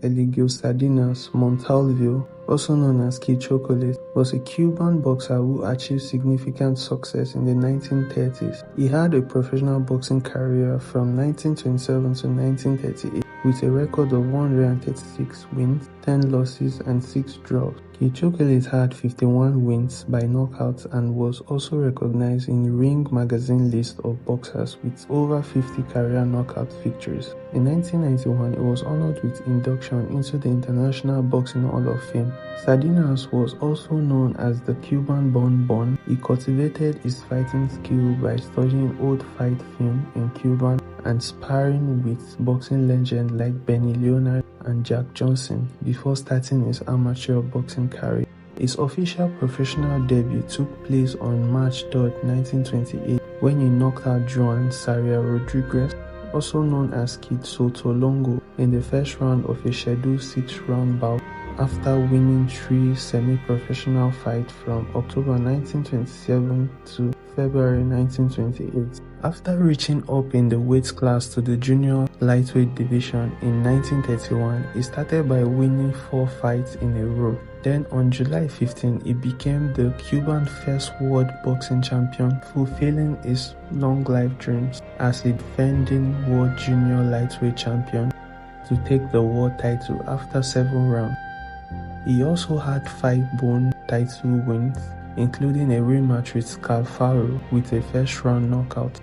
Eligio Sardiñas Montalvo, also known as Kid Chocolate, was a Cuban boxer who achieved significant success in the 1930s. He had a professional boxing career from 1927 to 1938 with a record of 136 wins, 10 losses, and 6 draws. Kid Chocolate had 51 wins by knockout and was also recognized in Ring magazine list of boxers with over 50 career knockout victories. In 1991, he was honored with induction into the International Boxing Hall of Fame. Sardiñas was also known as the Cuban Bon. He cultivated his fighting skill by studying old fight film in Cuban and sparring with boxing legends like Benny Leonard and Jack Johnson before starting his amateur boxing career. His official professional debut took place on March 3, 1928, when he knocked out Juan Saria Rodriguez, also known as Kid Sotolongo, in the first round of a scheduled 6-round bout after winning 3 semi-professional fights from October 1927 to February 1928. After reaching up in the weight class to the junior lightweight division in 1931, he started by winning 4 fights in a row. Then on July 15, he became the Cuban first world boxing champion, fulfilling his long-life dreams as a defending world junior lightweight champion to take the world title after 7 rounds. He also had 5 bone title wins, including a rematch with Scalfaro with a first-round knockout.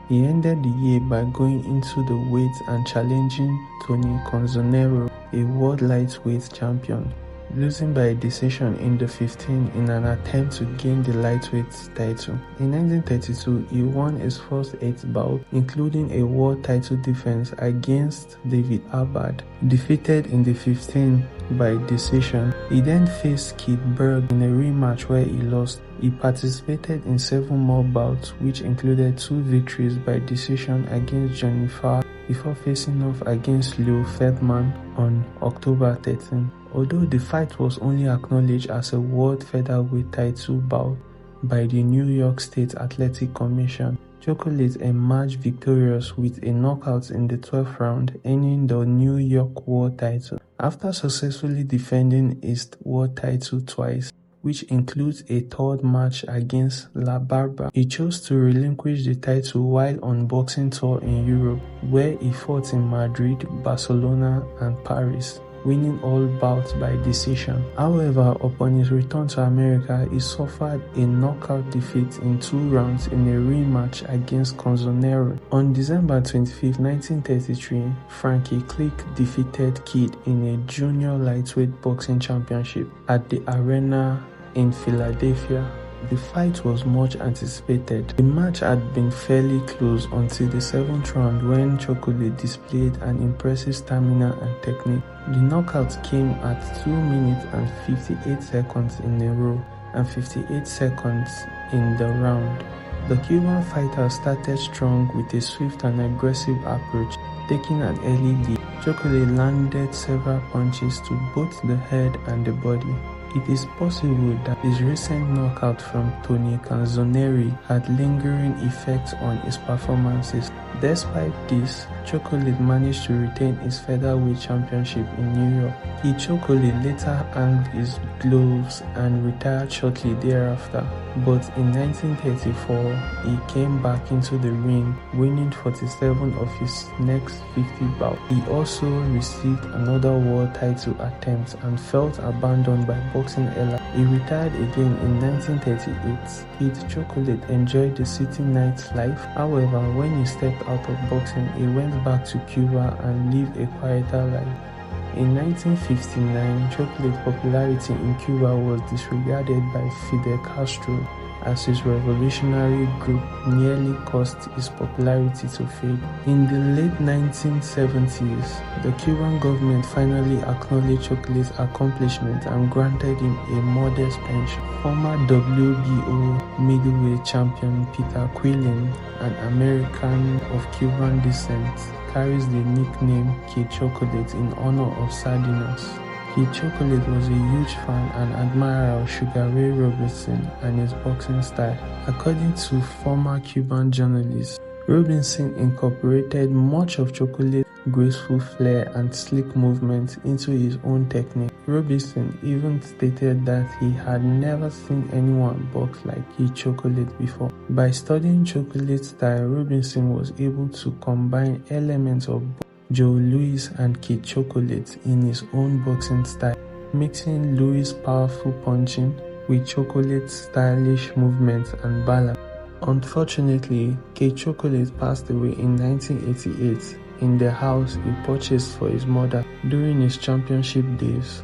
He ended the year by going into the weight and challenging Tony Canzonero, a world lightweight champion, losing by a decision in the 15th in an attempt to gain the lightweight title. In 1932, he won his first 8 bouts, including a world title defense against David Abad, defeated in the 15th by decision. He then faced Kid Berg in a rematch where he lost. He participated in 7 more bouts, which included 2 victories by decision against Johnny Farr before facing off against Leo Feldman on October 13. Although the fight was only acknowledged as a world featherweight title bout by the New York State Athletic Commission, Chocolate emerged victorious with a knockout in the 12th round, earning the New York world title. After successfully defending his world title twice, which includes a 3rd match against La Barba, he chose to relinquish the title while on boxing tour in Europe, where he fought in Madrid, Barcelona, and Paris, winning all bouts by decision. However, upon his return to America, he suffered a knockout defeat in 2 rounds in a rematch against Canzonero. On December 25, 1933, Frankie Click defeated Kid in a junior lightweight boxing championship at the Arena in Philadelphia. The fight was much anticipated. The match had been fairly close until the 7th round when Chocolate displayed an impressive stamina and technique. The knockout came at 2 minutes and 58 seconds in a row and 58 seconds in the round. The Cuban fighter started strong with a swift and aggressive approach, taking an early lead. Chocolate landed several punches to both the head and the body. It is possible that his recent knockout from Tony Canzoneri had lingering effects on his performances. Despite this, Chocolate managed to retain his featherweight championship in New York. Kid Chocolate later hung his gloves and retired shortly thereafter, but in 1934, he came back into the ring, winning 47 of his next 50 bouts. He also received another world title attempt and felt abandoned by boxing Ella. He retired again in 1938. Kid Chocolate enjoyed the city nightlife. However, when he stepped out of boxing, he went back to Cuba and lived a quieter life. In 1959, Chocolate's popularity in Cuba was disregarded by Fidel Castro as his revolutionary group nearly caused his popularity to fade. In the late 1970s, the Cuban government finally acknowledged Chocolate's accomplishments and granted him a modest pension. Former WBO middleweight champion Peter Quillin, an American of Cuban descent, carries the nickname Kid Chocolate in honor of Sardiñas. Kid Chocolate was a huge fan and admirer of Sugar Ray Robinson and his boxing style. According to former Cuban journalist, Robinson incorporated much of Chocolate's graceful flair and slick movements into his own technique. Robinson even stated that he had never seen anyone box like Kid Chocolate before. By studying Chocolate's style, Robinson was able to combine elements of both Joe Louis and Kid Chocolate in his own boxing style, mixing Louis' powerful punching with Chocolate's stylish movements and balance. Unfortunately, Kid Chocolate passed away in 1988 in the house he purchased for his mother during his championship days.